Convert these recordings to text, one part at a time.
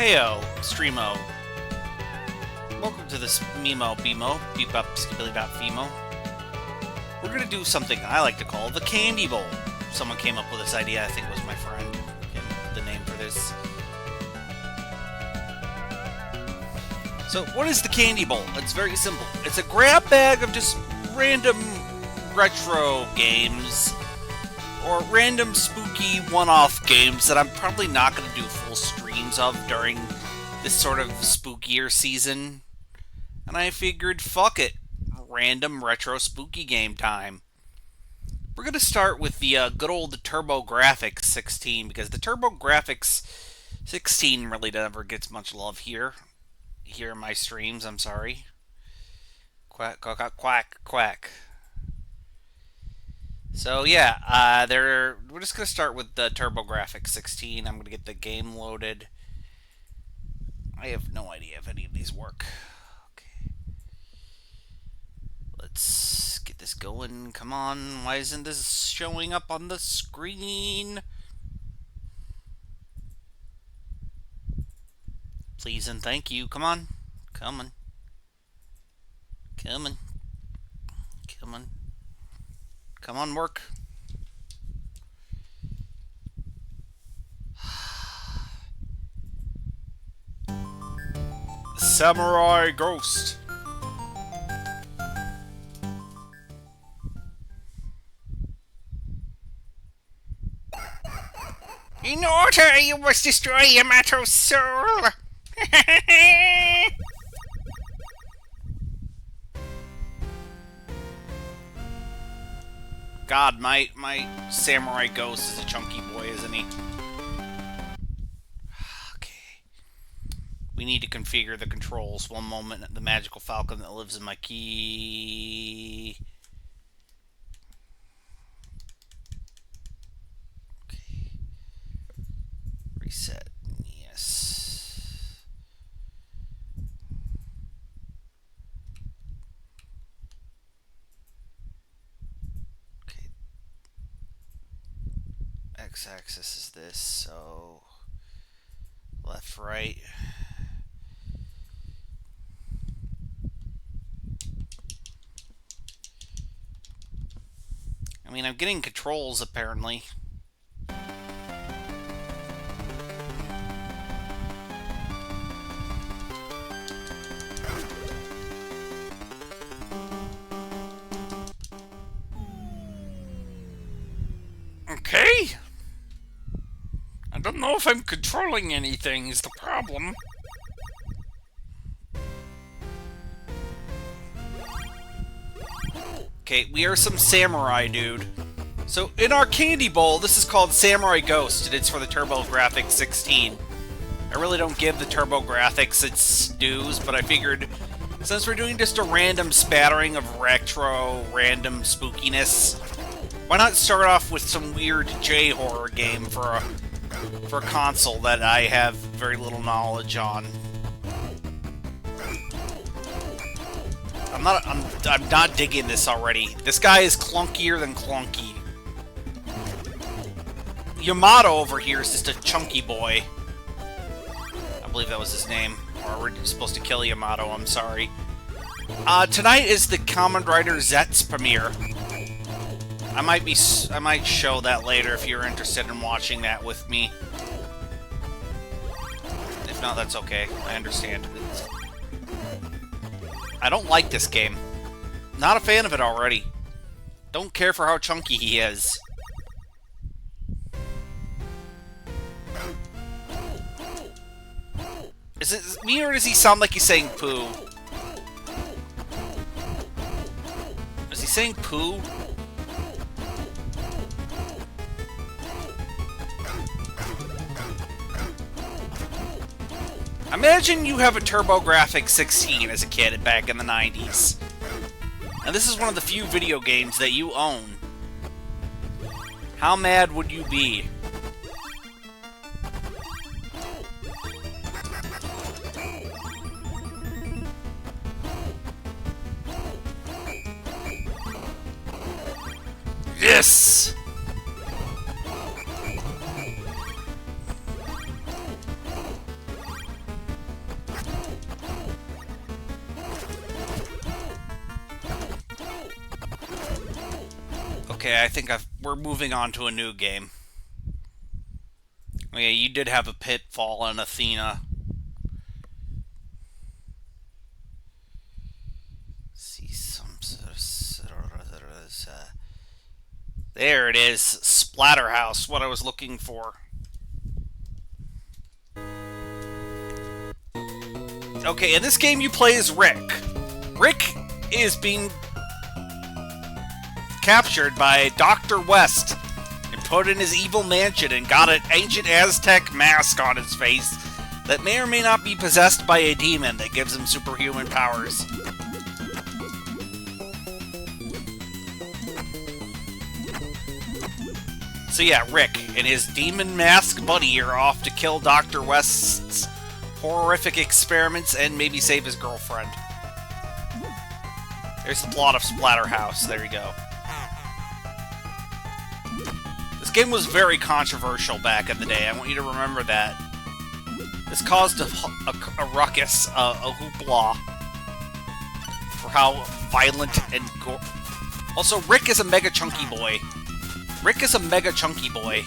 Heyo, Streamo. Welcome to this Memo Bemo, Beep Up Skibbly Bop Femo. We're gonna do something I like to call the Candy Bowl. Someone came up with this idea, I think it was my friend, and the name for this. So, what is the Candy Bowl? It's very simple. It's a grab bag of just random retro games, or random spooky one-off games that I'm probably not going to do full streams of during this sort of spookier season. And I figured, fuck it, random retro spooky game time. We're going to start with the good old TurboGrafx 16, because the TurboGrafx 16 really never gets much love here in my streams, I'm sorry. Quack, quack, quack, quack. So yeah, we're just going to start with the TurboGrafx 16. I'm going to get the game loaded. I have no idea if any of these work. Okay. Let's get this going. Come on, why isn't this showing up on the screen? Please and thank you. Come on. Come on. Come on. Come on. Come on, work. Samurai Ghost. In order, you must destroy Yamato's soul. God, my Samurai Ghost is a chunky boy, isn't he? Okay. We need to configure the controls. One moment, the magical falcon that lives in my key. Okay. Reset. Yes. Okay. X-axis is this, so left, right. I mean, I'm getting controls, apparently. Okay. I don't know if I'm controlling anything is the problem. Okay, we are some samurai, dude. So, in our candy bowl, this is called Samurai Ghost, and it's for the TurboGrafx 16. I really don't give the TurboGrafx its dues, but I figured, since we're doing just a random spattering of retro, random spookiness, why not start off with some weird J-horror game for a console that I have very little knowledge on. I'm not digging this already. This guy is clunkier than clunky. Yamato over here is just a chunky boy. I believe that was his name. Or we're supposed to kill Yamato, I'm sorry. Tonight is the Kamen Rider Zets premiere. I might show that later if you're interested in watching that with me. If not, that's okay. I understand. I don't like this game. Not a fan of it already. Don't care for how chunky he is. Is it me, or does he sound like he's saying poo? Is he saying poo? Imagine you have a TurboGrafx 16 as a kid back in the 90s. And this is one of the few video games that you own. How mad would you be? Yes! Okay, I think we're moving on to a new game. Oh, yeah, you did have a pitfall in Athena. See some. There it is, Splatterhouse. What I was looking for. Okay, in this game you play as Rick. Rick is being captured by Dr. West and put in his evil mansion and got an ancient Aztec mask on his face that may or may not be possessed by a demon that gives him superhuman powers. So yeah, Rick and his demon mask buddy are off to kill Dr. West's horrific experiments and maybe save his girlfriend. There's the plot of Splatterhouse. There you go. This game was very controversial back in the day. I want you to remember that. This caused a ruckus, a hoopla, for how violent and also, Rick is a mega chunky boy. Rick is a mega chunky boy.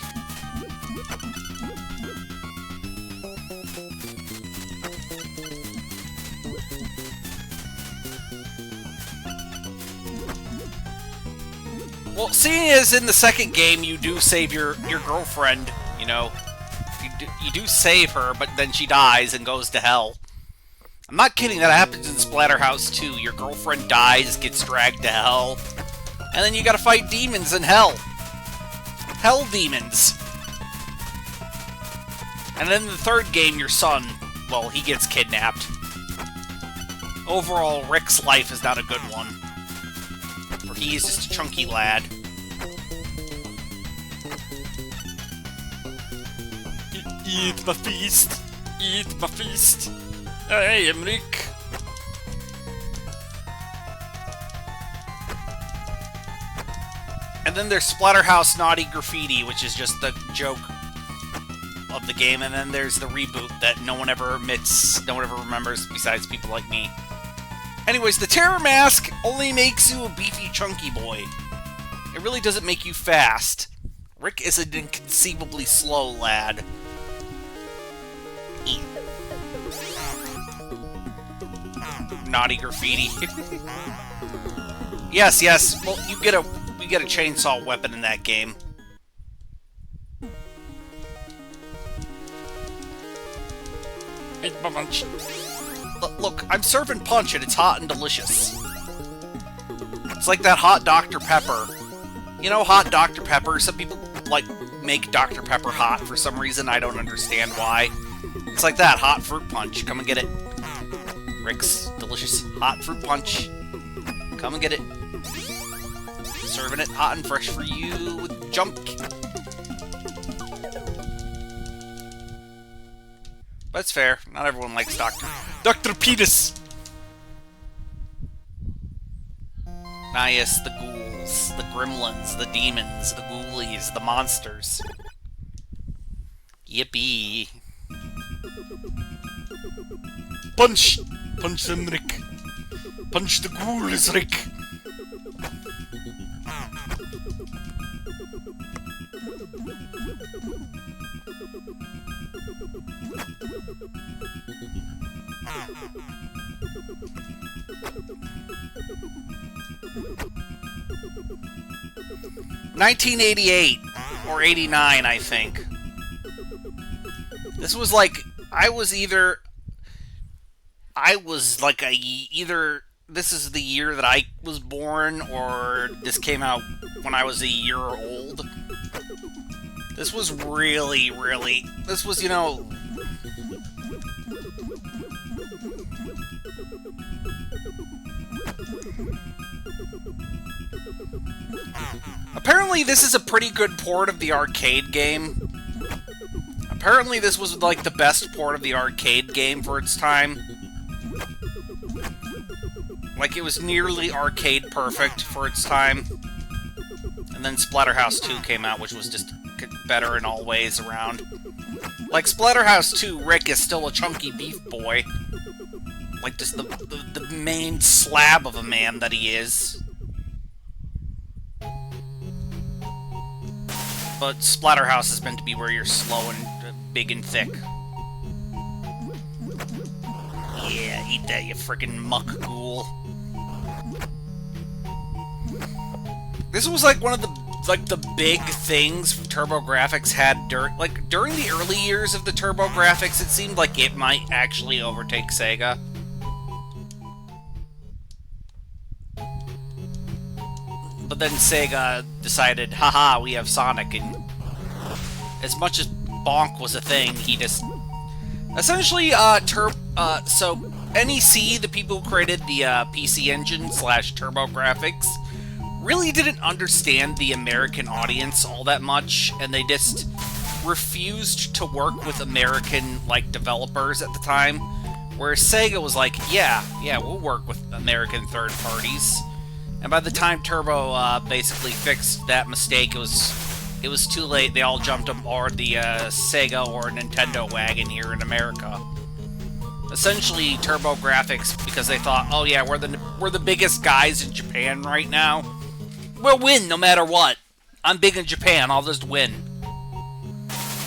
Well, seeing as in the second game you do save your girlfriend, you know, you do save her, but then she dies and goes to hell. I'm not kidding, that happens in Splatterhouse 2. Your girlfriend dies, gets dragged to hell, and then you gotta fight demons in hell. Hell demons. And then in the third game, your son, well, he gets kidnapped. Overall, Rick's life is not a good one. For he is just a chunky lad. Eat my feast! Eat my feast! I am Rick! And then there's Splatterhouse Naughty Graffiti, which is just the joke of the game, and then there's the reboot that no one ever admits, no one ever remembers besides people like me. Anyways, the Terror Mask only makes you a beefy, chunky boy. It really doesn't make you fast. Rick is an inconceivably slow lad. Eat. Naughty Graffiti. Yes, yes. Well, you get a chainsaw weapon in that game. Look, I'm serving punch and it's hot and delicious. It's like that hot Dr. Pepper. You know, hot Dr. Pepper? Some people, like, make Dr. Pepper hot for some reason. I don't understand why. It's like that, hot fruit punch. Come and get it. Rick's delicious hot fruit punch. Come and get it. Serving it hot and fresh for you with jump. That's fair. Not everyone likes Dr. Penis. Ah, yes, the ghouls, the gremlins, the demons, the ghoulies, the monsters. Yippee. Punch! Punch them, Rick. Punch the ghouls, Rick. $1988 or '89, I think. This was like either this is the year that I was born, or this came out when I was a year old. This was really, this was, you know... Apparently this is a pretty good port of the arcade game. Apparently this was like the best port of the arcade game for its time. Like, it was nearly arcade perfect for its time. And then Splatterhouse 2 came out, which was just better in all ways around. Like, Splatterhouse 2, Rick is still a chunky beef boy. Like, just the main slab of a man that he is. But Splatterhouse is meant to be where you're slow and big and thick. Yeah, eat that, you freaking muck ghoul. This was like one of the big things TurboGrafx had during the early years of the TurboGrafx. It seemed like it might actually overtake Sega. But then Sega decided, haha, we have Sonic, and as much as Bonk was a thing, he just... Essentially, so NEC, the people who created the PC Engine / TurboGrafx, really didn't understand the American audience all that much, and they just refused to work with American, developers at the time, whereas Sega was like, yeah, we'll work with American third parties. And by the time Turbo basically fixed that mistake, it was too late. They all jumped aboard the Sega or Nintendo wagon here in America. Essentially, TurboGrafx, because they thought, oh yeah, we're the biggest guys in Japan right now. We'll win no matter what. I'm big in Japan. I'll just win.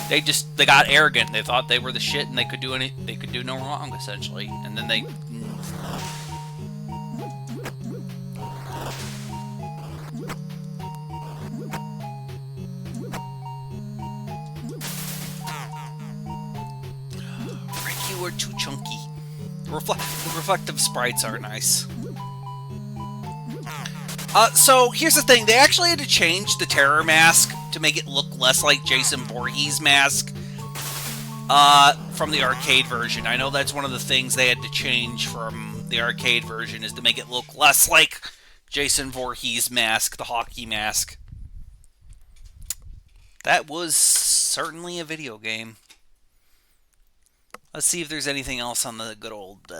They got arrogant. They thought they were the shit and they could do no wrong, essentially. And then they... You are too chunky. The reflective sprites are nice. So, here's the thing. They actually had to change the terror mask to make it look less like Jason Voorhees' mask from the arcade version. I know that's one of the things they had to change from the arcade version, is to make it look less like Jason Voorhees' mask, the hockey mask. That was certainly a video game. Let's see if there's anything else on the good old...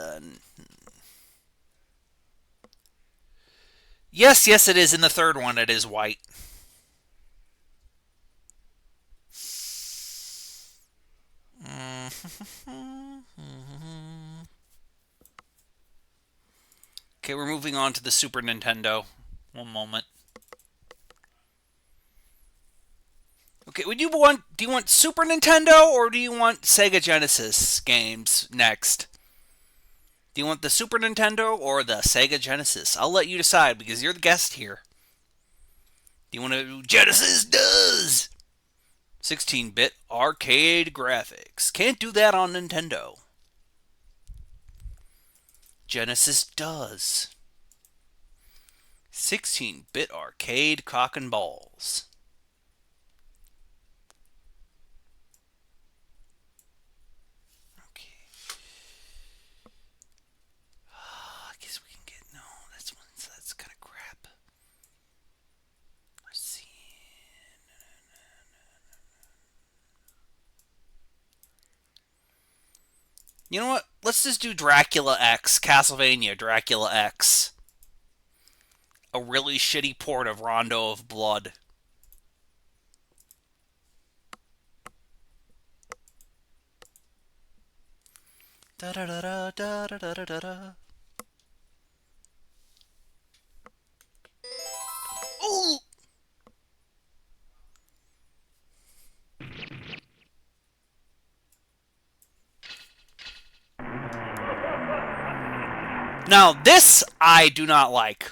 Yes, it is. In the third one, it is white. Okay, we're moving on to the Super Nintendo. One moment. Okay, do you want Super Nintendo or do you want Sega Genesis games next? Do you want the Super Nintendo or the Sega Genesis? I'll let you decide because you're the guest here. Do you want to... Genesis does! 16-bit arcade graphics. Can't do that on Nintendo. Genesis does. 16-bit arcade cock and balls. You know what? Let's just do Dracula X. Castlevania Dracula X. A really shitty port of Rondo of Blood. Da da da da da da da da da. Ooh! Now, this I do not like.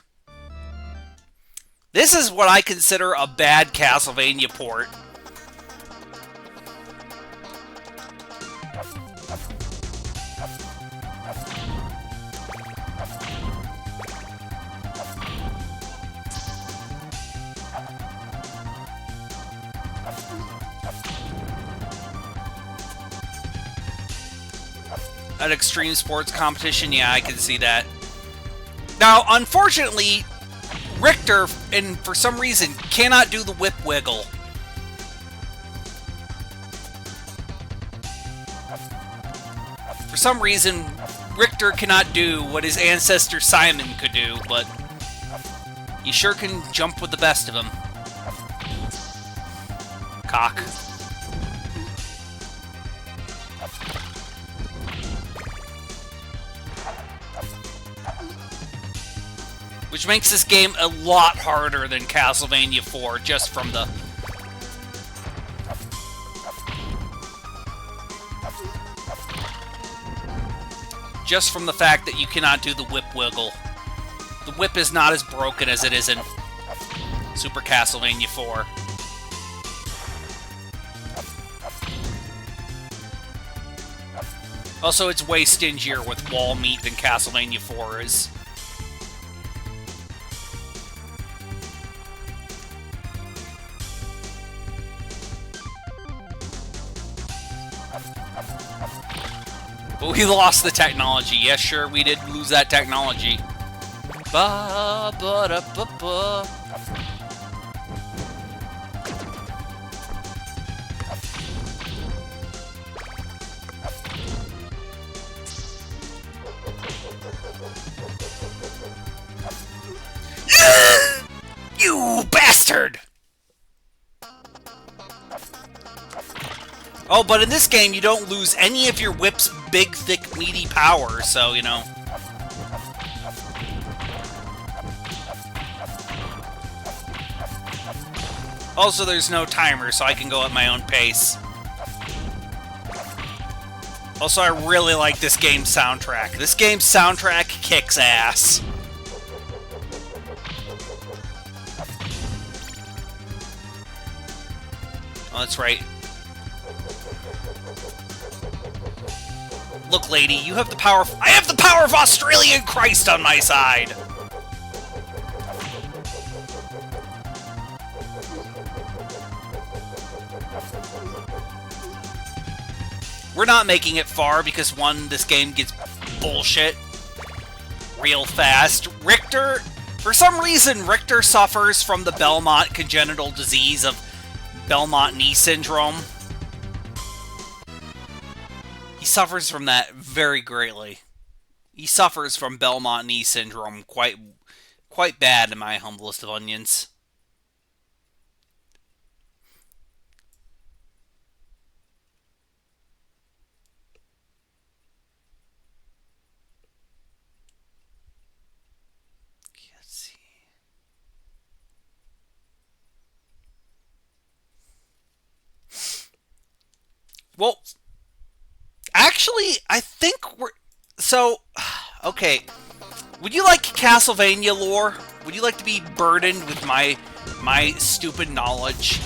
This is what I consider a bad Castlevania port. At Extreme Sports Competition, yeah, I can see that. Now, unfortunately, Richter, and for some reason, cannot do the whip wiggle. For some reason, Richter cannot do what his ancestor Simon could do, but he sure can jump with the best of them. Cock. Which makes this game a lot harder than Castlevania 4, just from the Just from the fact that you cannot do the whip wiggle. The whip is not as broken as it is in Super Castlevania 4. Also, it's way stingier with wall meat than Castlevania 4 is. But we lost the technology. Yes, sure, we did lose that technology. Ba-ba-da-ba-ba. You bastard! Oh, but in this game, you don't lose any of your whip's big, thick, meaty power, so, you know. Also, there's no timer, so I can go at my own pace. Also, I really like this game's soundtrack. This game's soundtrack kicks ass. Oh, that's right. Look, lady, you have the power of... I have the power of Australian Christ on my side! We're not making it far because, one, this game gets bullshit real fast. Richter... For some reason, Richter suffers from the Belmont congenital disease of Belmont knee syndrome. He suffers from that very greatly. He suffers from Belmont knee syndrome quite bad, in my humblest of onions. Let's see. Well, actually, I think we're... So, okay. Would you like Castlevania lore? Would you like to be burdened with my stupid knowledge?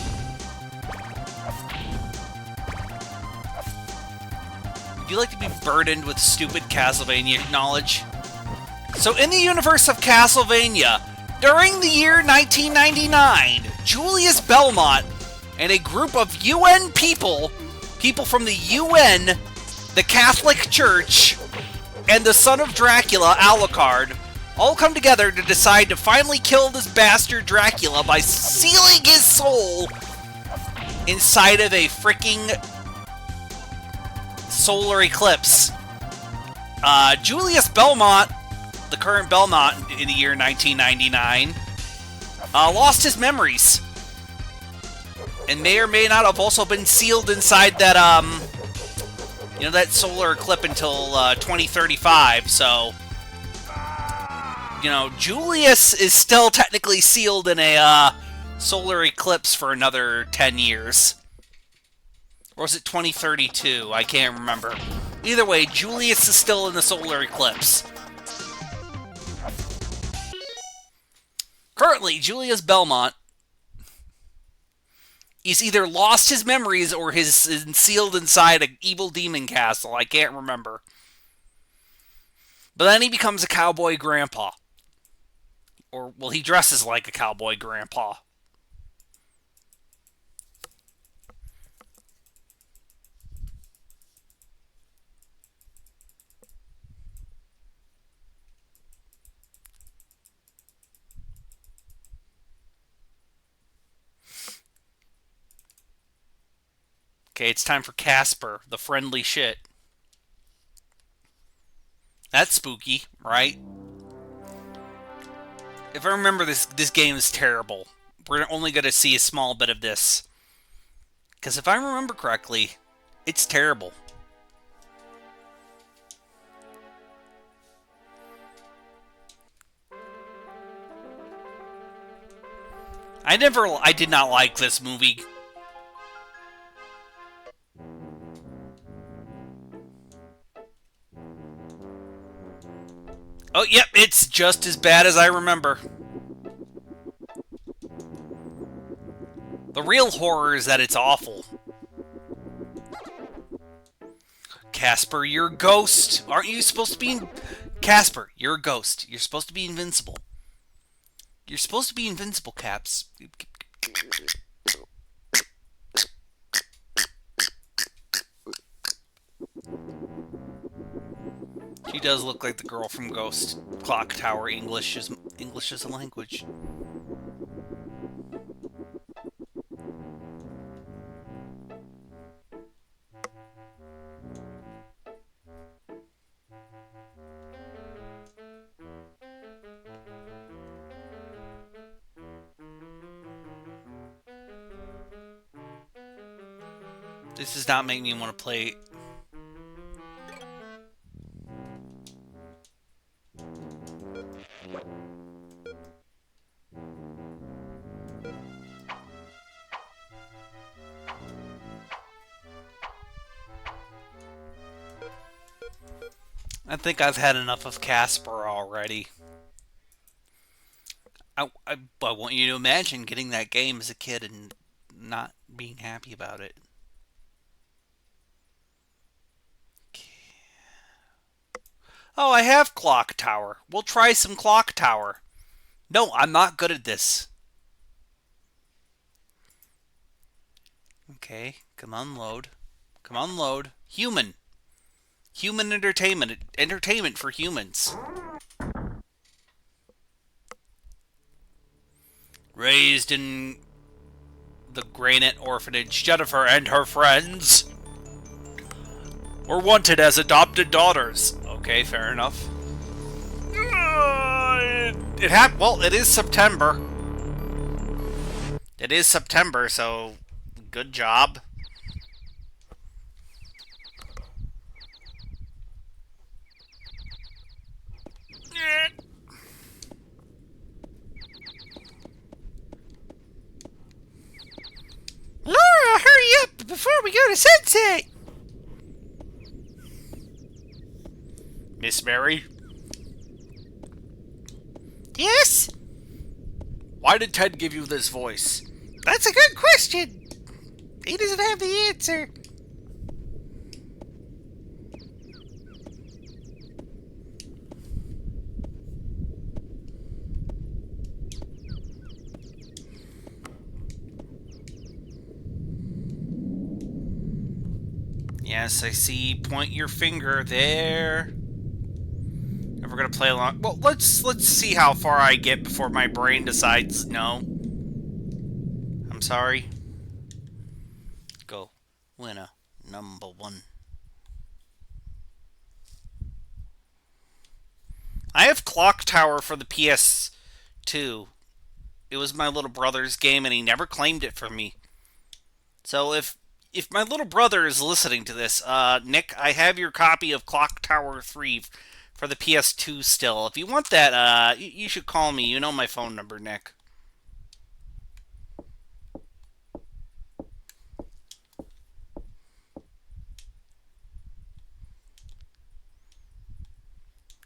Would you like to be burdened with stupid Castlevania knowledge? So, in the universe of Castlevania, during the year 1999, Julius Belmont and a group of UN people from the UN, the Catholic Church, and the son of Dracula, Alucard, all come together to decide to finally kill this bastard Dracula by sealing his soul inside of a freaking solar eclipse. Julius Belmont, the current Belmont in the year 1999, lost his memories. And may or may not have also been sealed inside that, you know, that solar eclipse until 2035, so... You know, Julius is still technically sealed in a solar eclipse for another 10 years. Or was it 2032? I can't remember. Either way, Julius is still in the solar eclipse. Currently, Julius Belmont, he's either lost his memories or is sealed inside an evil demon castle. I can't remember. But then he becomes a cowboy grandpa. Or, well, he dresses like a cowboy grandpa. Okay, it's time for Casper, the friendly shit. That's spooky, right? If I remember, this game is terrible. We're only going to see a small bit of this. Because if I remember correctly, it's terrible. I did not like this movie. Oh, yep, it's just as bad as I remember. The real horror is that it's awful. Casper, you're a ghost. Aren't you supposed to be Casper, you're a ghost. You're supposed to be invincible. You're supposed to be invincible, Caps. She does look like the girl from Ghost. Clock Tower. English is a language. This does not make me want to play. I think I've had enough of Casper already. I want you to imagine getting that game as a kid and not being happy about it. Oh, I have Clock Tower. We'll try some Clock Tower. No, I'm not good at this. Okay, come on, load. Come on, load. Human. Human entertainment. Entertainment for humans. Raised in the Granite Orphanage, Jennifer and her friends were wanted as adopted daughters. Okay, fair enough. Well, it is September. It is September, so good job. Laura, hurry up before we go to sunset! Miss Mary? Yes? Why did Ted give you this voice? That's a good question. He doesn't have the answer. Yes, I see. Point your finger there. If we're gonna play along, well, let's see how far I get before my brain decides no. I'm sorry. Go, winner number one. I have Clock Tower for the PS2. It was my little brother's game, and he never claimed it for me. So if my little brother is listening to this, Nick, I have your copy of Clock Tower 3 for the PS2 still. If you want that, you should call me. You know my phone number, Nick.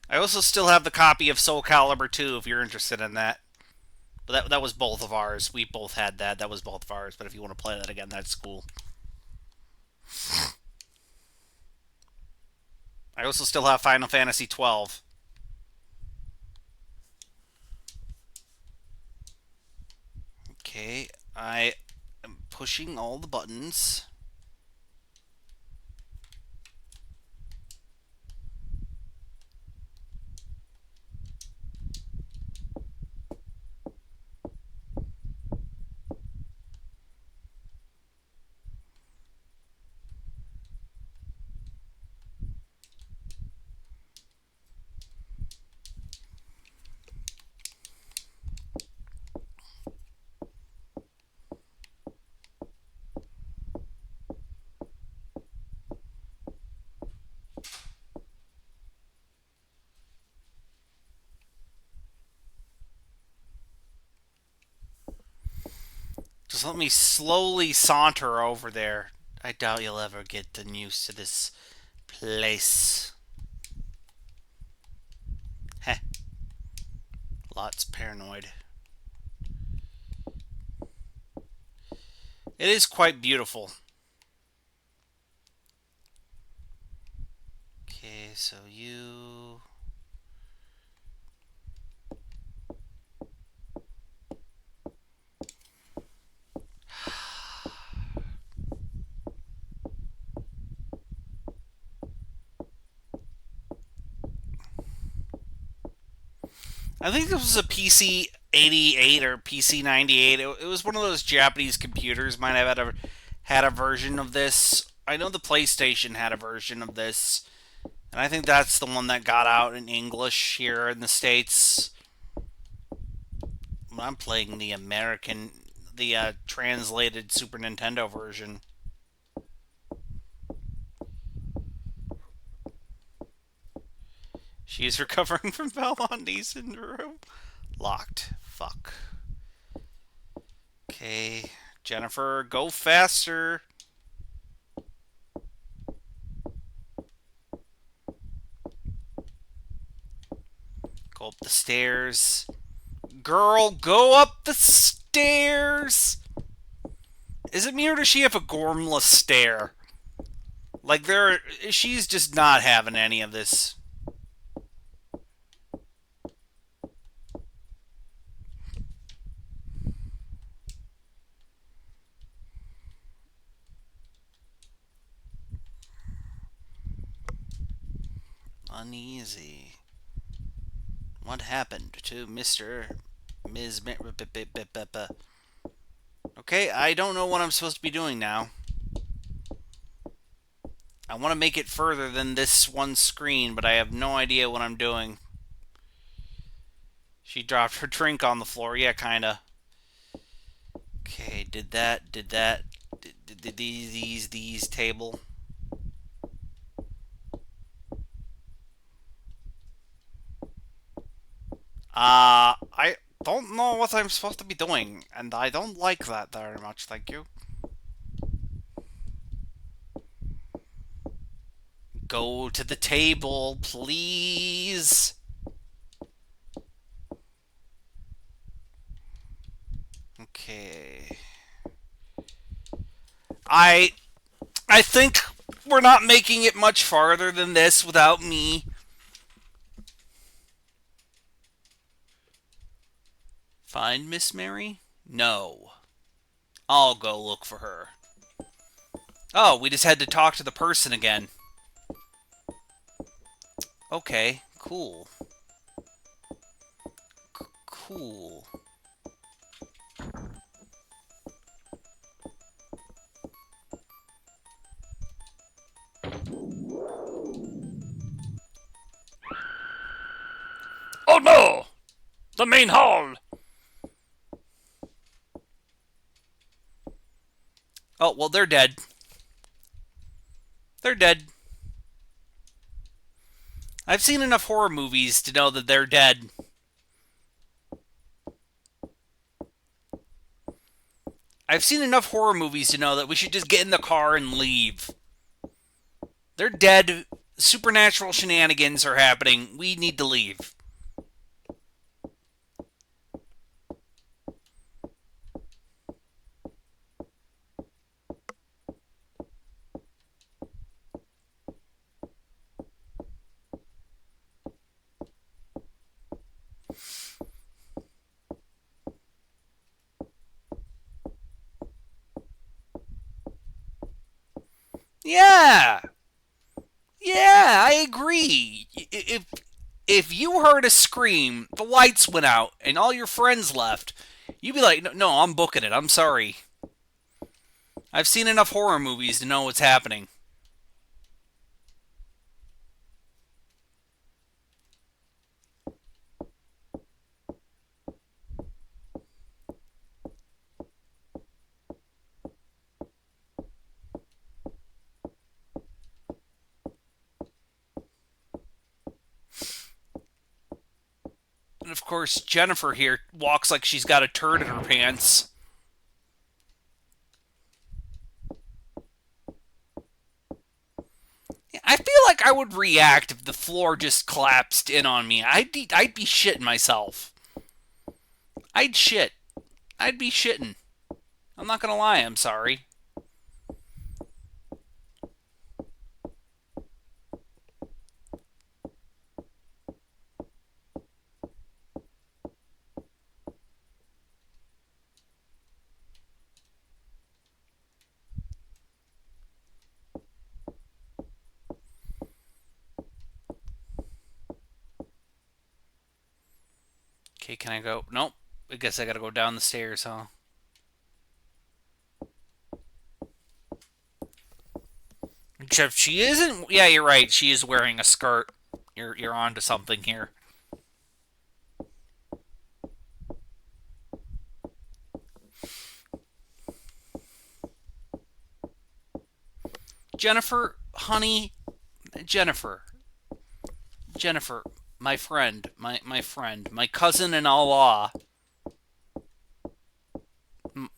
I also still have the copy of Soul Calibur 2 if you're interested in that. But that was both of ours. We both had that. That was both of ours. But if you want to play that again, that's cool. I also still have Final Fantasy 12. Okay, I am pushing all the buttons. Just let me slowly saunter over there. I doubt you'll ever get used to this place. Heh. Lots paranoid. It is quite beautiful. Okay, so you... I think this was a PC 88 or PC 98. It was one of those Japanese computers. Might have had a version of this. I know the PlayStation had a version of this, and I think that's the one that got out in English here in the States. I'm playing the American, the translated Super Nintendo version. She's recovering from Valandi syndrome. Locked. Fuck. Okay, Jennifer, go faster. Go up the stairs. Girl, go up the stairs! Is it me or does she have a gormless stare? Like, she's just not having any of this. Uneasy. What happened to Mr. Ms. Okay, I don't know what I'm supposed to be doing now. I want to make it further than this one screen, but I have no idea what I'm doing. She dropped her drink on the floor. Yeah, kinda. Okay, did these table. I don't know what I'm supposed to be doing, and I don't like that very much, thank you. Go to the table, please. Okay. I think we're not making it much farther than this without me. Find Miss Mary? No. I'll go look for her. Oh, we just had to talk to the person again. Okay, cool. Cool. Oh no! The main hall! Oh, well, they're dead. They're dead. I've seen enough horror movies to know that they're dead. I've seen enough horror movies to know that we should just get in the car and leave. They're dead. Supernatural shenanigans are happening. We need to leave. Yeah. Yeah, I agree. If you heard a scream, the lights went out, and all your friends left, you'd be like, no, I'm booking it. I'm sorry. I've seen enough horror movies to know what's happening. And of course, Jennifer here walks like she's got a turd in her pants. I feel like I would react if the floor just collapsed in on me? I'd be shitting myself. I'd shit. I'd be shitting. I'm not gonna lie, I'm sorry. Okay, can I go? Nope. I guess I gotta go down the stairs, huh? Except she isn't. Yeah, you're right. She is wearing a skirt. You're onto something here. Jennifer, honey, Jennifer, Jennifer, my friend, my friend, my cousin in Allah,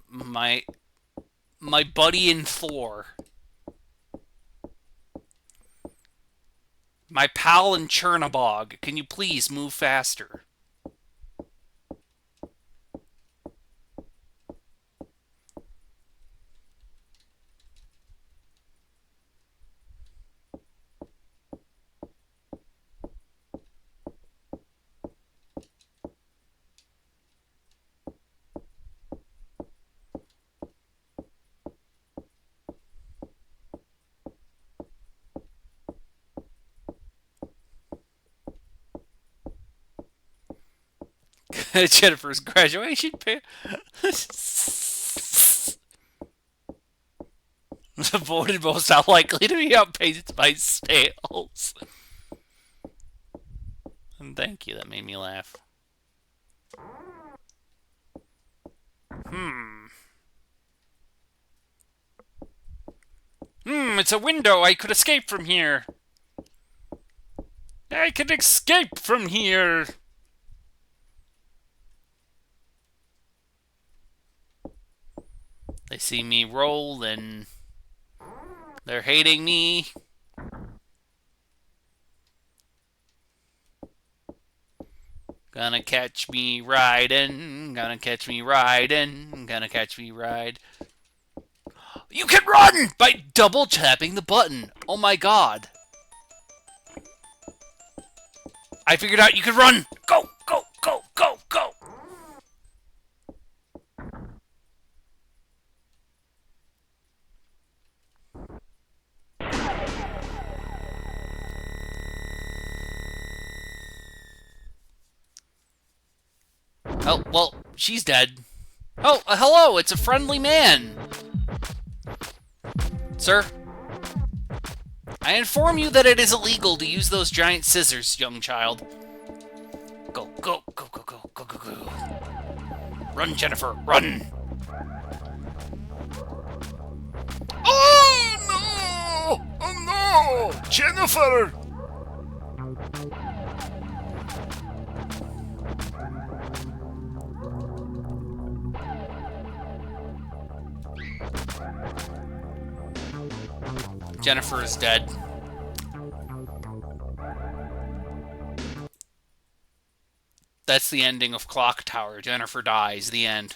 my my buddy in Thor, my pal in Chernabog. Can you please move faster? Jennifer's graduation pay. Voted most unlikely to be outpaced by sales. And thank you, that made me laugh. It's a window. I could escape from here. I could escape from here. They see me roll and they're hating me. Gonna catch me riding. Gonna catch me riding. Gonna catch me ride. You can run by double tapping the button. Oh my god. I figured out you could run. Go, go, go, go, go. Oh, well, she's dead. Oh, hello, it's a friendly man. Sir, I inform you that it is illegal to use those giant scissors, young child. Go, go, go, go, go, go, go, go. Run, Jennifer, run. Oh, no! Oh, no! Jennifer! Jennifer is dead. That's the ending of Clock Tower. Jennifer dies. The end.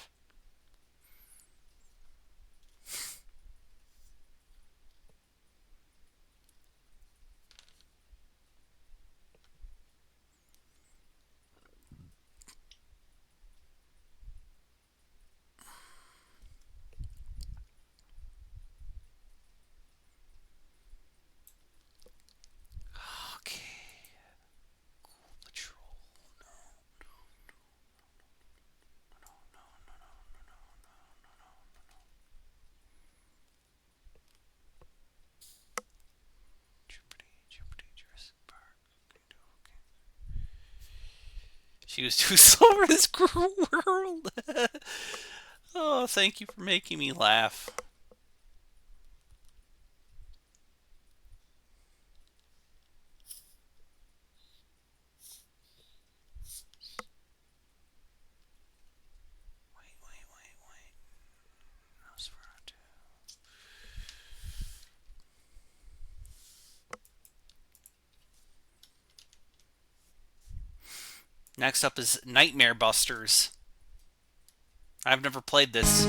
She was too slow for this world. Oh, thank you for making me laugh. Wait. Nosferatu. Next up is Nightmare Busters. I've never played this.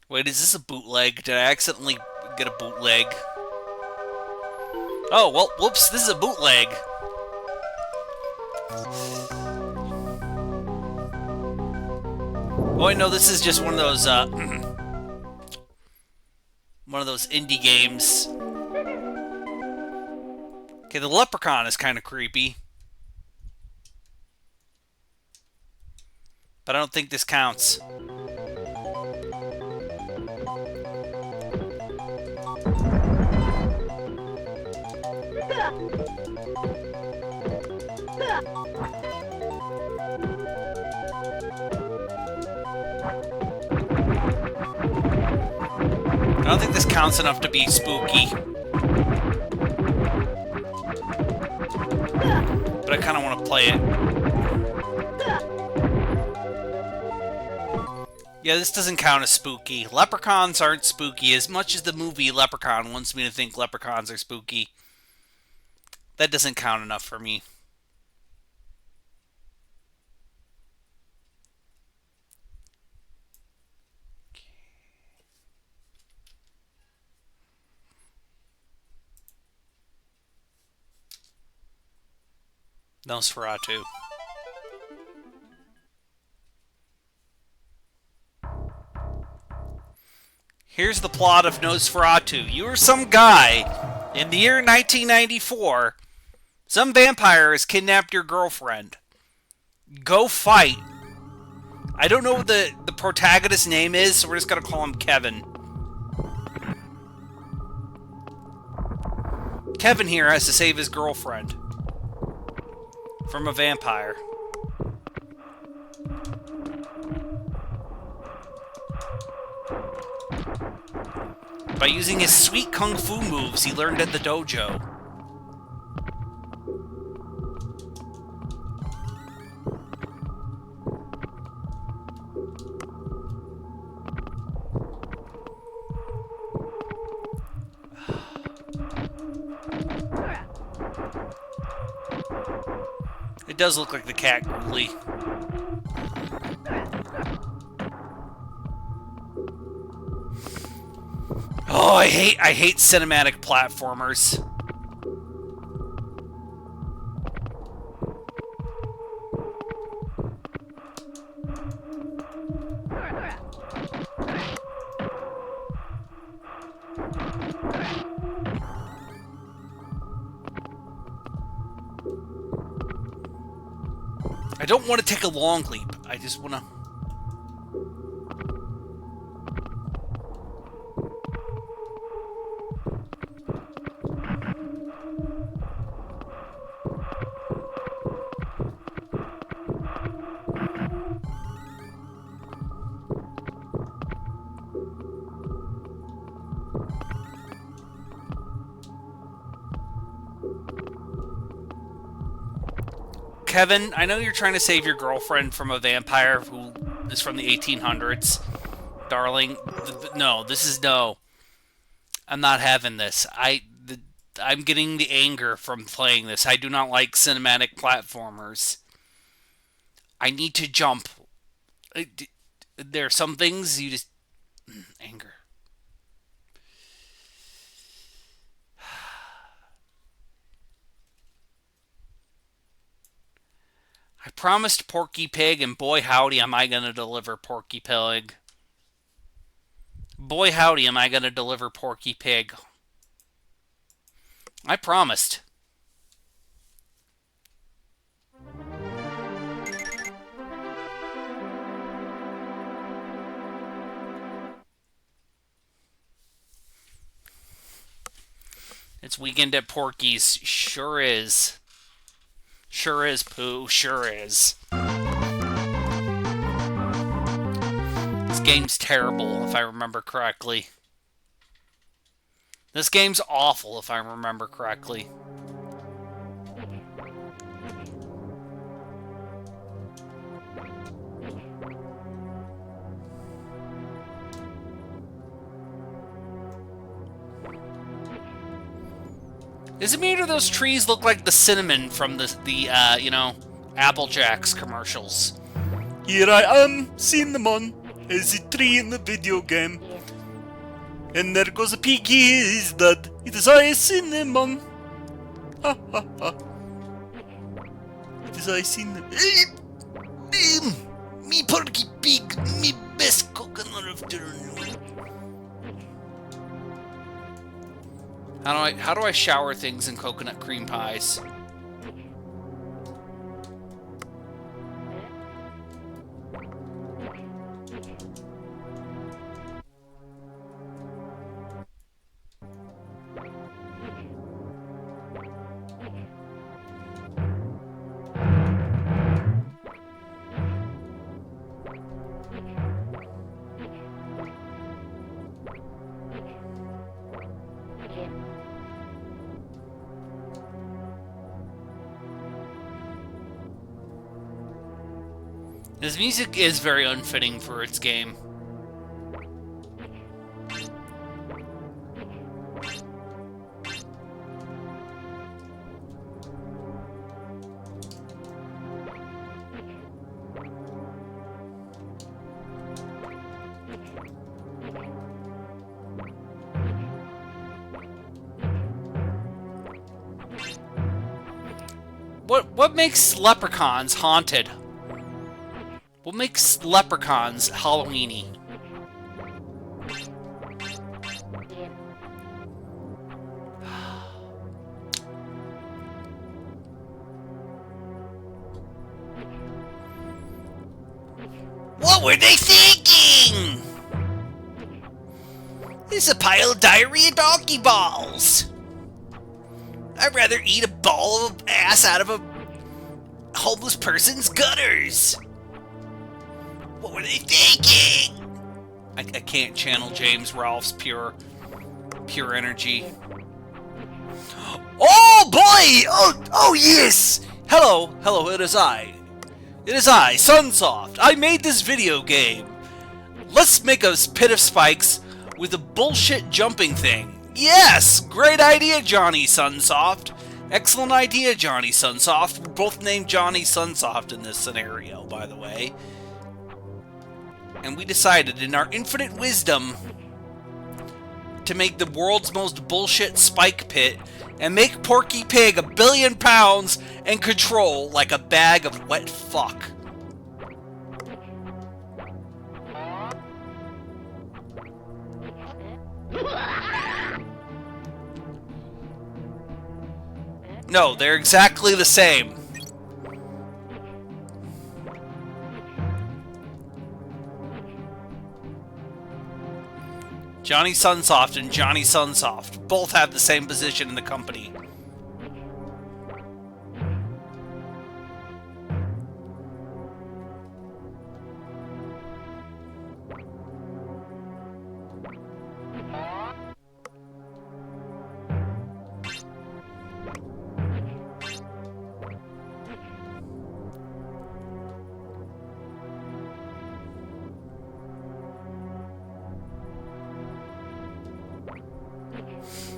Wait, is this a bootleg? Did I accidentally get a bootleg? Oh, well, whoops, this is a bootleg. Oh, I know this is just one of those, indie games. Okay, the leprechaun is kind of creepy. But I don't think this counts. I don't think this counts enough to be spooky. But I kind of want to play it. Yeah, this doesn't count as spooky. Leprechauns aren't spooky as much as the movie Leprechaun wants me to think leprechauns are spooky. That doesn't count enough for me. Nosferatu. Here's the plot of Nosferatu. You are some guy in the year 1994. Some vampire has kidnapped your girlfriend. Go fight. I don't know what the protagonist's name is, so we're just gonna call him Kevin. Kevin here has to save his girlfriend from a vampire. By using his sweet kung fu moves he learned at the dojo. It does look like the cat ghoulie. Oh, I hate cinematic platformers. I don't want to take a long leap. I just want to... Kevin, I know you're trying to save your girlfriend from a vampire who is from the 1800s. Darling, no, this is no. I'm not having this. I'm getting the anger from playing this. I do not like cinematic platformers. I need to jump. There are some things you just... Anger. I promised Porky Pig, and boy howdy am I going to deliver Porky Pig. Boy howdy am I going to deliver Porky Pig. I promised. It's weekend at Porky's. Sure is. Sure is, Pooh. Sure is. This game's terrible, if I remember correctly. This game's awful, if I remember correctly. Is it me or those trees look like the cinnamon from the you know, Apple Jacks commercials? Here I am, cinnamon, as a tree in the video game. And there goes a piggy, he's dead. It is I, cinnamon. Ha ha ha. It is I, cinnamon. Me porky pig, me best coconut of the How do I shower things in coconut cream pies? This music is very unfitting for its game. What makes leprechauns haunted? What makes leprechauns Halloweeny? What were they thinking? It's a pile of diarrhea donkey balls. I'd rather eat a ball of ass out of a homeless person's gutters. What were they thinking? I can't channel James Rolfe's pure energy. Oh boy! Oh yes! Hello, it is I. It is I, Sunsoft. I made this video game. Let's make a pit of spikes with a bullshit jumping thing. Yes! Great idea, Johnny Sunsoft. Excellent idea, Johnny Sunsoft. We're both named Johnny Sunsoft in this scenario, by the way. And we decided, in our infinite wisdom, to make the world's most bullshit spike pit and make Porky Pig 1 billion pounds and control like a bag of wet fuck. No, they're exactly the same. Johnny Sunsoft and Johnny Sunsoft both have the same position in the company.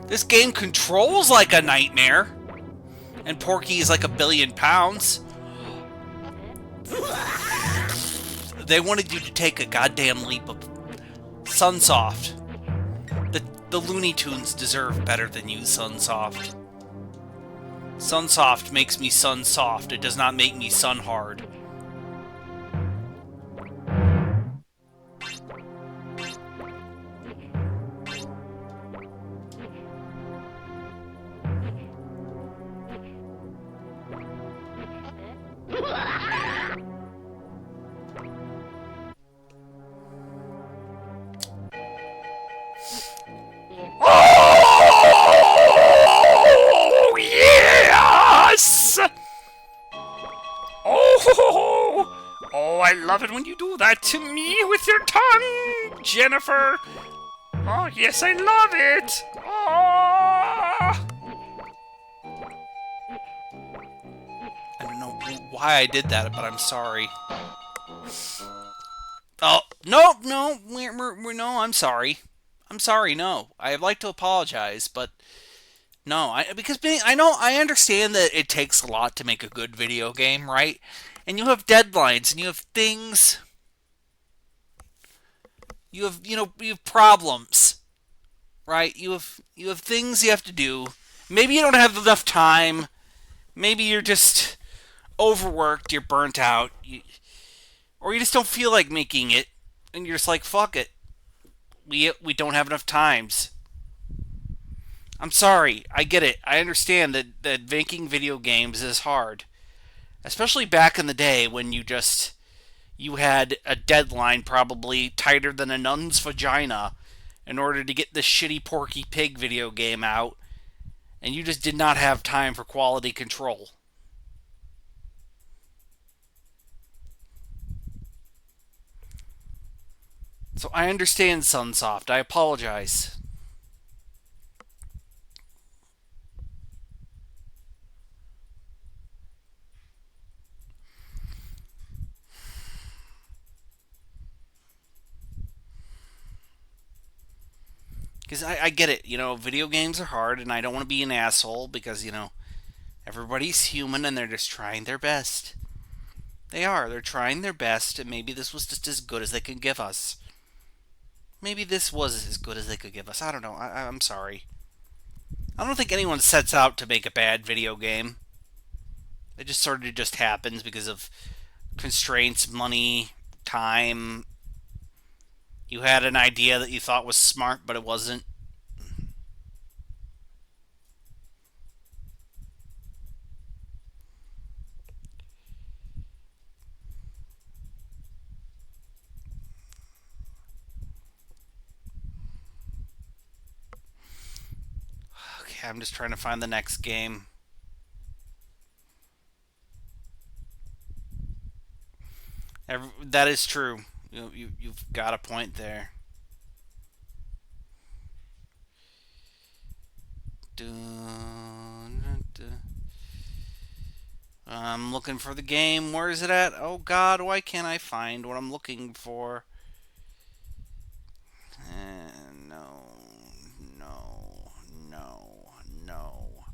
This game controls like a nightmare. And Porky is like 1 billion pounds. They wanted you to take a goddamn leap of Sunsoft. The Looney Tunes deserve better than you, Sunsoft. Sunsoft makes me Sunsoft. It does not make me sun hard. Oh, yes! Oh, I love it when you do that to me with your tongue, Jennifer. Oh, yes, I love it. Oh. I don't know why I did that, but I'm sorry. Oh, no, no, I'm sorry. I'm sorry, no. I'd like to apologize, but No, I understand that it takes a lot to make a good video game, right? And you have deadlines and you have things, you have problems, right? You have things you have to do. Maybe you don't have enough time. Maybe you're just overworked, you're burnt out, or you just don't feel like making it and you're just like, fuck it. We don't have enough times. I'm sorry. I get it. I understand that making video games is hard. Especially back in the day when you had a deadline probably tighter than a nun's vagina in order to get this shitty Porky Pig video game out, and you just did not have time for quality control. So I understand, Sunsoft. I apologize. Because I get it. Video games are hard, and I don't want to be an asshole because, everybody's human and they're just trying their best. They are. They're trying their best, and maybe this was just as good as they can give us. Maybe this was as good as they could give us. I don't know. I'm sorry. I don't think anyone sets out to make a bad video game. It just sort of just happens because of constraints, money, time. You had an idea that you thought was smart, but it wasn't. Okay, I'm just trying to find the next game. That is true. You've got a point there. I'm looking for the game. Where is it at? Oh God, why can't I find what I'm looking for? No, no, no, no,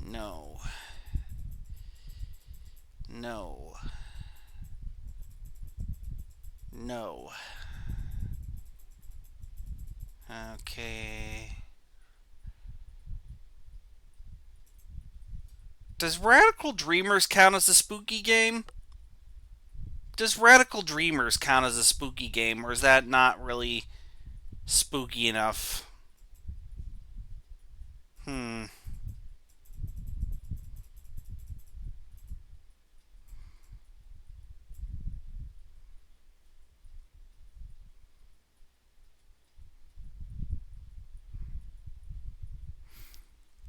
no, no, no. Okay. Does Radical Dreamers count as a spooky game? Does Radical Dreamers count as a spooky game, or is that not really spooky enough? Hmm.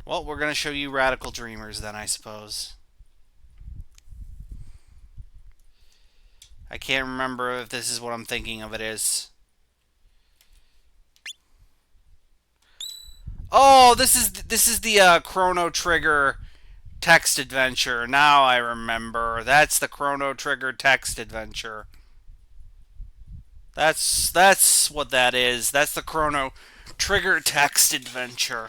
Well, we're going to show you Radical Dreamers then, I suppose. I can't remember if this is what I'm thinking of it is. Oh, this is the Chrono Trigger text adventure. Now I remember. That's the Chrono Trigger text adventure. That's what that is. That's the Chrono Trigger text adventure.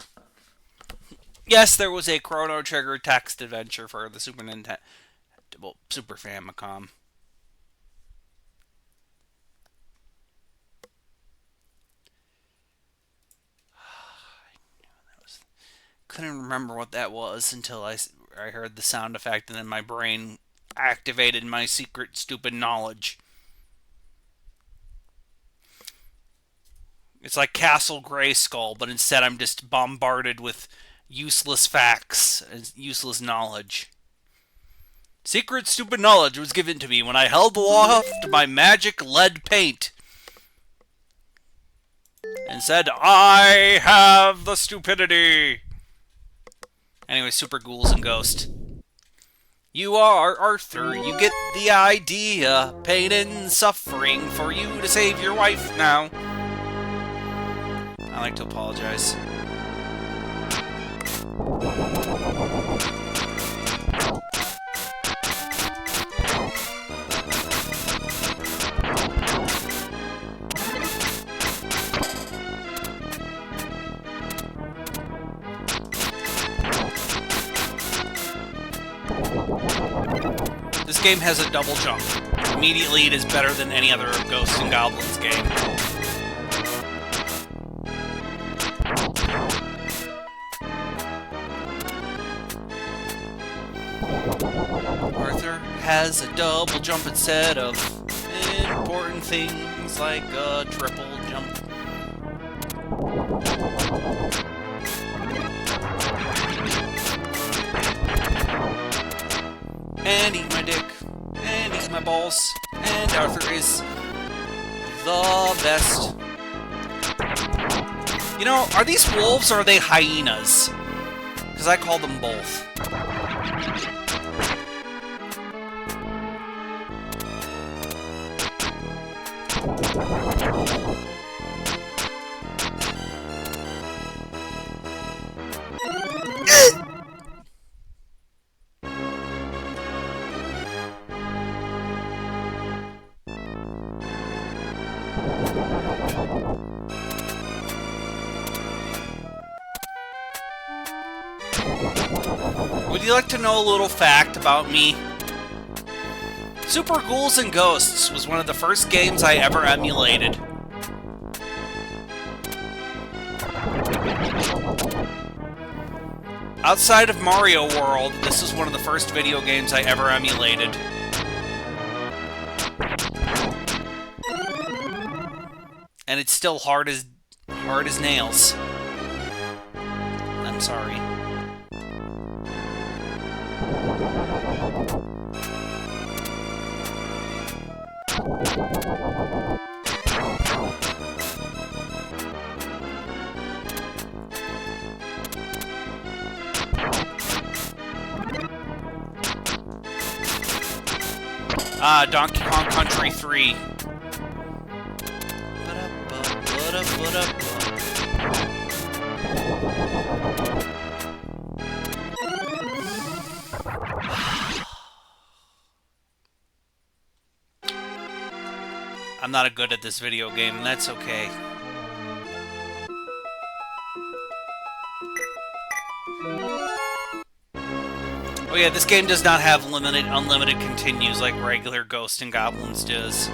Yes, there was a Chrono Trigger text adventure for the Super Nintendo, well, Super Famicom. Couldn't remember what that was until I heard the sound effect, and then my brain activated my secret stupid knowledge. It's like Castle Grayskull, but instead I'm just bombarded with useless facts and useless knowledge. Secret stupid knowledge was given to me when I held aloft my magic lead paint and said, I have the stupidity. Anyway, Super Ghouls and Ghost. You are Arthur, you get the idea. Pain and suffering for you to save your wife now. I like to apologize. This game has a double jump. Immediately, it is better than any other Ghosts and Goblins game. Arthur has a double jump instead of important things like a triple jump. And eat my dick. And eat my balls. And Arthur is the best. You know, are these wolves or are they hyenas? Because I call them both. Would you like to know a little fact about me? Super Ghouls and Ghosts was one of the first games I ever emulated. Outside of Mario World, this was one of the first video games I ever emulated. And it's still hard as nails. I'm sorry. Donkey Kong Country 3. I'm not good at this video game, and that's okay. Oh yeah, this game does not have unlimited continues like regular Ghosts and Goblins does.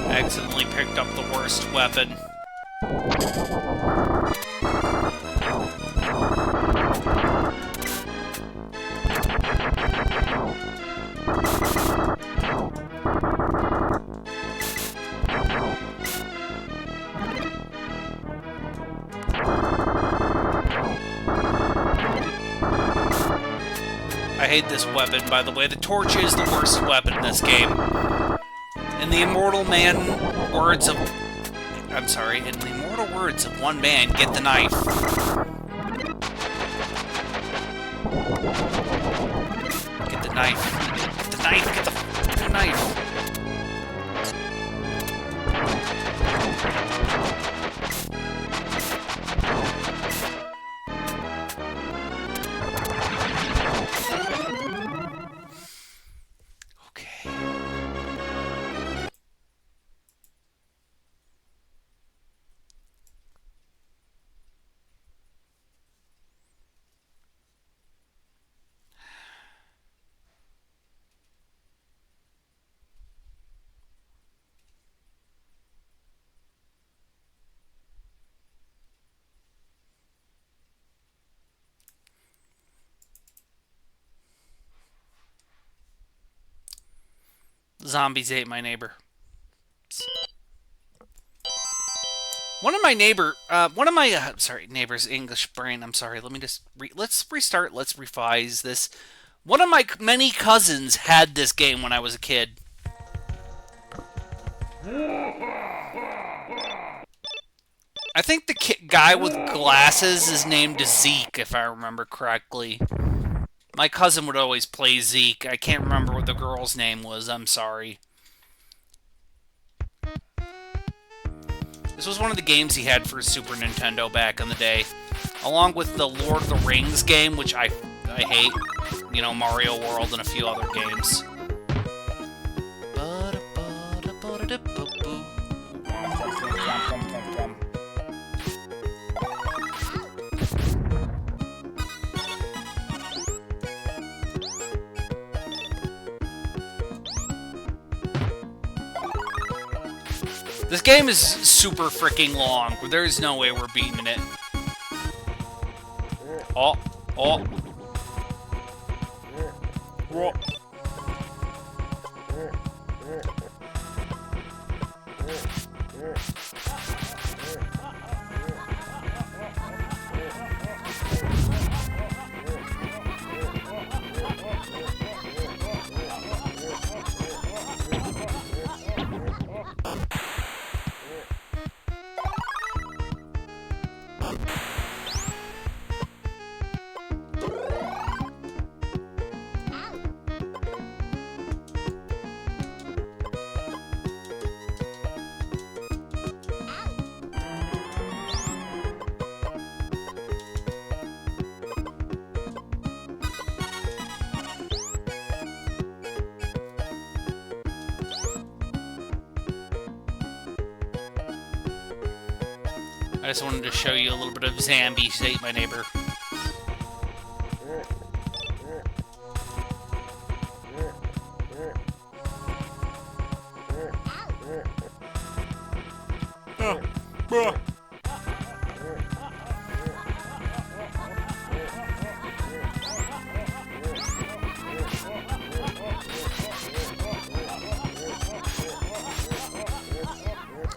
Accidentally picked up the worst weapon. I hate this weapon, by the way. The torch is the worst weapon in this game. In the immortal words of one man, get the knife. Get the knife. Get the knife. Get the fucking knife. Zombies ate my neighbor. One of my neighbor's English brain. I'm sorry. Let me just let's restart. Let's revise this. One of my many cousins had this game when I was a kid. I think the guy with glasses is named Zeke, if I remember correctly. My cousin would always play Zeke. I can't remember what the girl's name was. I'm sorry. This was one of the games he had for Super Nintendo back in the day. Along with the Lord of the Rings game, which I hate. You know, Mario World and a few other games. This game is super freaking long. There's no way we're beating it. Oh. Whoa. I just wanted to show you a little bit of Zombies Ate My Neighbor. Bruh.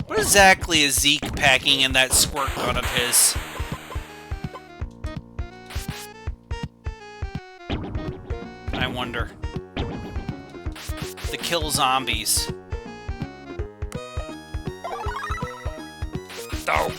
What exactly is Zeke packing in that squirt gun of his? I wonder. To kill zombies. Dog.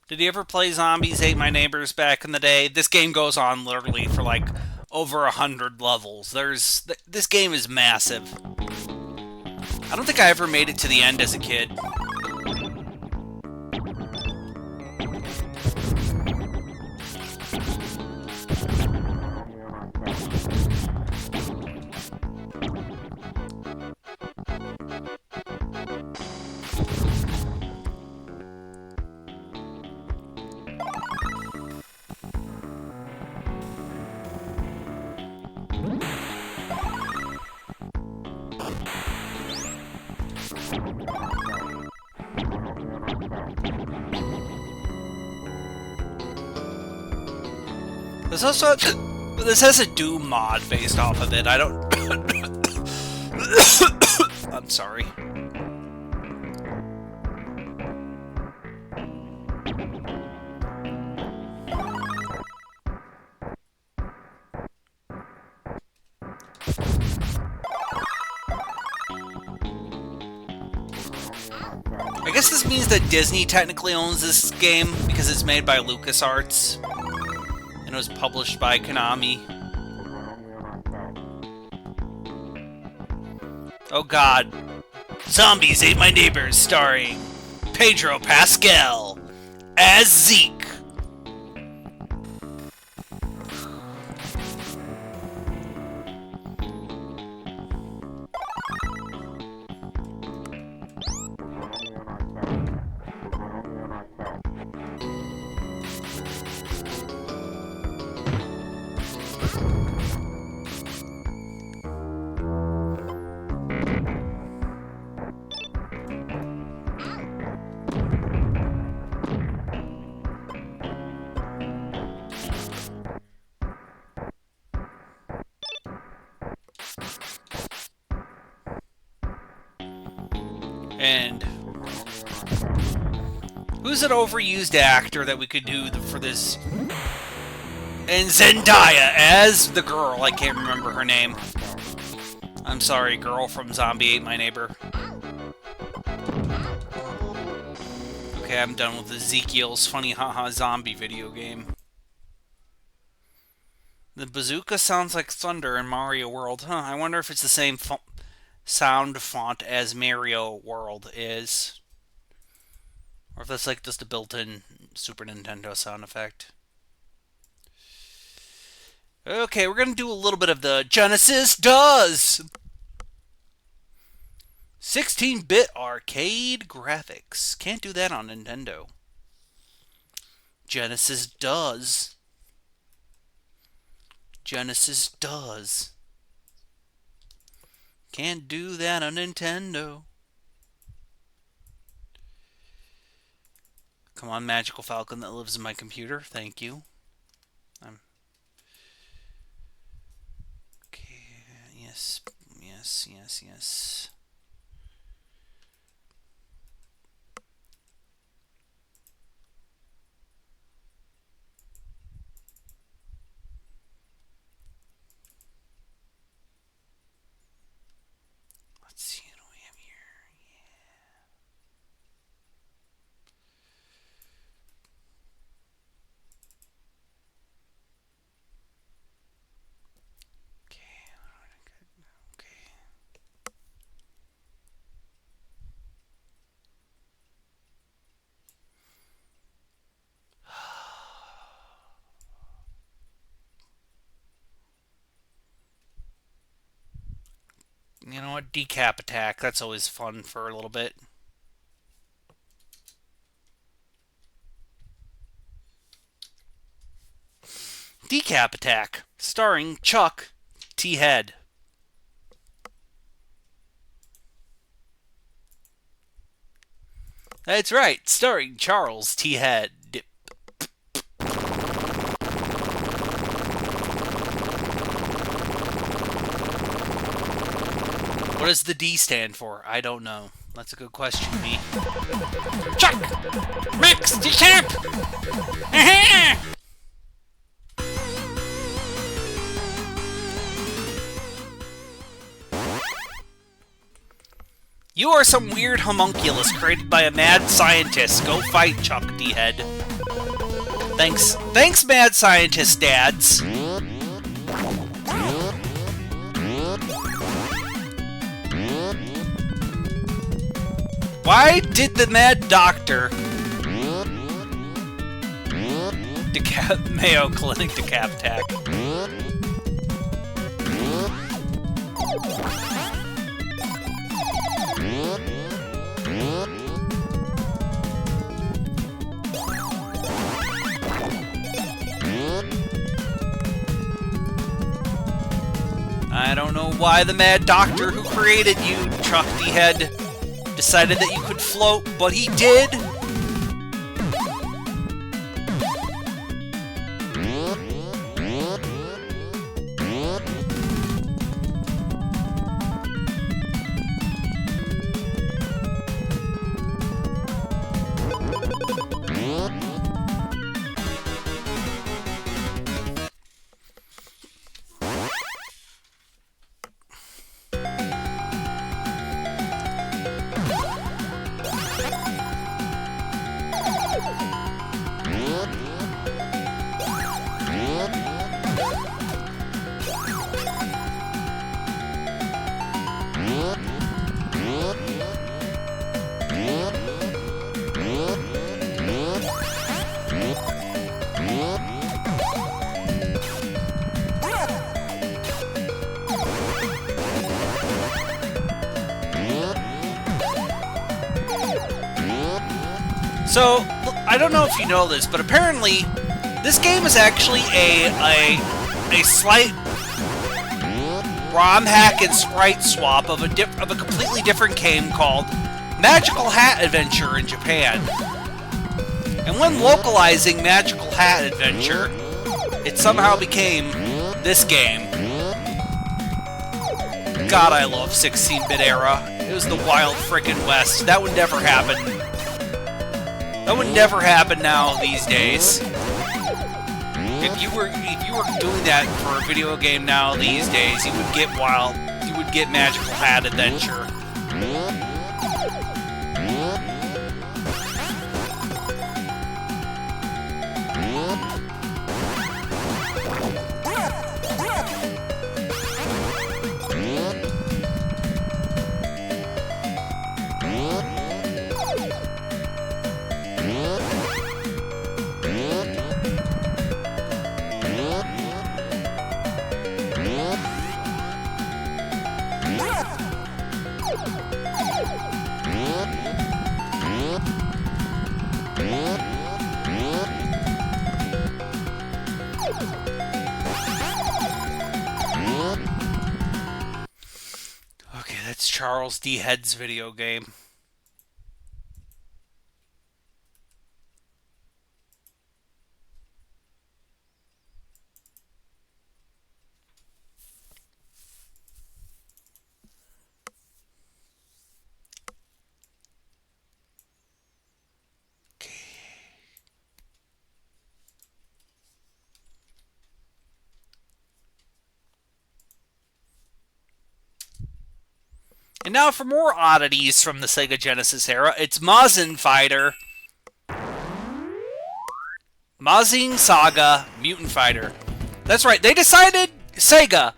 Did you ever play Zombies Ate My Neighbors back in the day? This game goes on literally for like over 100 levels. This game is massive. I don't think I ever made it to the end as a kid. This has a Doom mod based off of it. I don't. I'm sorry. I guess this means that Disney technically owns this game because it's made by LucasArts. And it was published by Konami. Oh god. Zombies Ate My Neighbors, starring Pedro Pascal as Zeke. And who's an overused actor that we could do for this? And Zendaya as the girl. I can't remember her name. I'm sorry, girl from Zombie Ate My Neighbor. Okay, I'm done with Ezekiel's funny haha zombie video game. The bazooka sounds like thunder in Mario World. Huh, I wonder if it's the same sound font as Mario World is. Or if that's like just a built-in Super Nintendo sound effect. Okay, we're gonna do a little bit of the Genesis Does! 16-bit arcade graphics. Can't do that on Nintendo. Genesis Does. Genesis Does. Can't do that on Nintendo. Come on, Magical Falcon that lives in my computer. Thank you. Okay, yes, yes, yes, yes. Let's see what we have here. Yeah. You know what? Decap attack. That's always fun for a little bit. Decap attack, starring Chuck T. Head. That's right, starring Charles T. Head. What does the D stand for? I don't know. That's a good question to me. Chuck! Max! Decap! You are some weird homunculus created by a mad scientist. Go fight, Chuck D. Head. Thanks. Thanks, mad scientist dads. Why did the Mad Doctor Mayo Clinic decap attack? I don't know why the Mad Doctor who created you, Chuck D. Head, decided that you could float, but he did. So, I don't know if you know this, but apparently this game is actually a slight ROM hack and sprite swap of a completely different game called Magical Hat Adventure in Japan. And when localizing Magical Hat Adventure, it somehow became this game. God, I love 16-bit era. It was the wild frickin' west. That would never happen. That would never happen now these days. If you were doing that for a video game now these days, you would get wild. You would get Magical Hat Adventure. Okay, that's Charles D. Head's video game. And now for more oddities from the Sega Genesis era, it's Mazin Fighter. Mazin Saga Mutant Fighter. That's right, Sega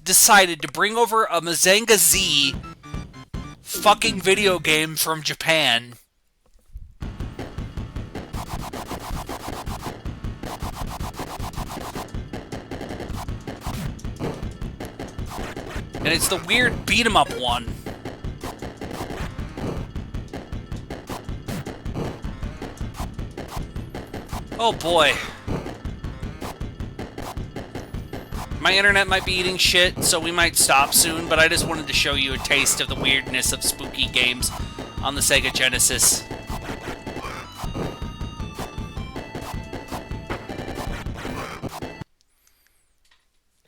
decided to bring over a Mazenga Z fucking video game from Japan. And it's the weird beat-em-up one. Oh boy. My internet might be eating shit, so we might stop soon, but I just wanted to show you a taste of the weirdness of spooky games on the Sega Genesis.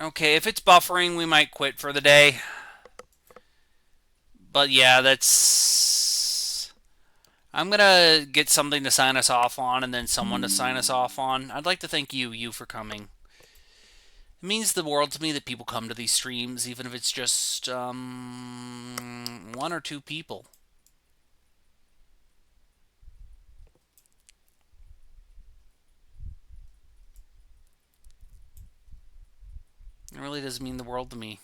Okay, if it's buffering, we might quit for the day. But yeah, that's... I'm gonna get something to sign us off on, and then someone to sign us off on. I'd like to thank you for coming. It means the world to me that people come to these streams, even if it's just, 1 or 2 people. It really does mean the world to me.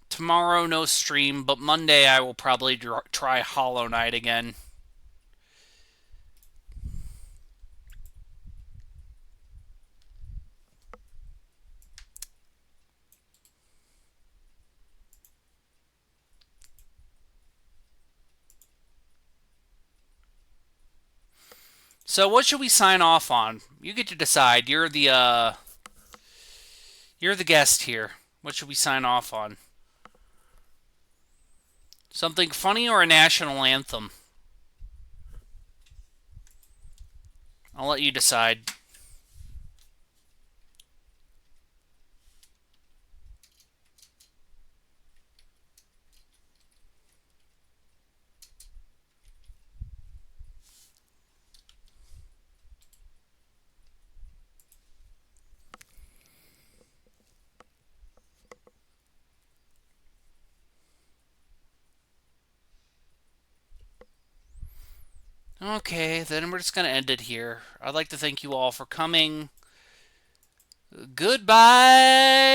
Tomorrow, no stream, but Monday I will probably try Hollow Knight again. So what should we sign off on? You get to decide. You're the guest here. What should we sign off on? Something funny or a national anthem? I'll let you decide. Okay, then we're just going to end it here. I'd like to thank you all for coming. Goodbye!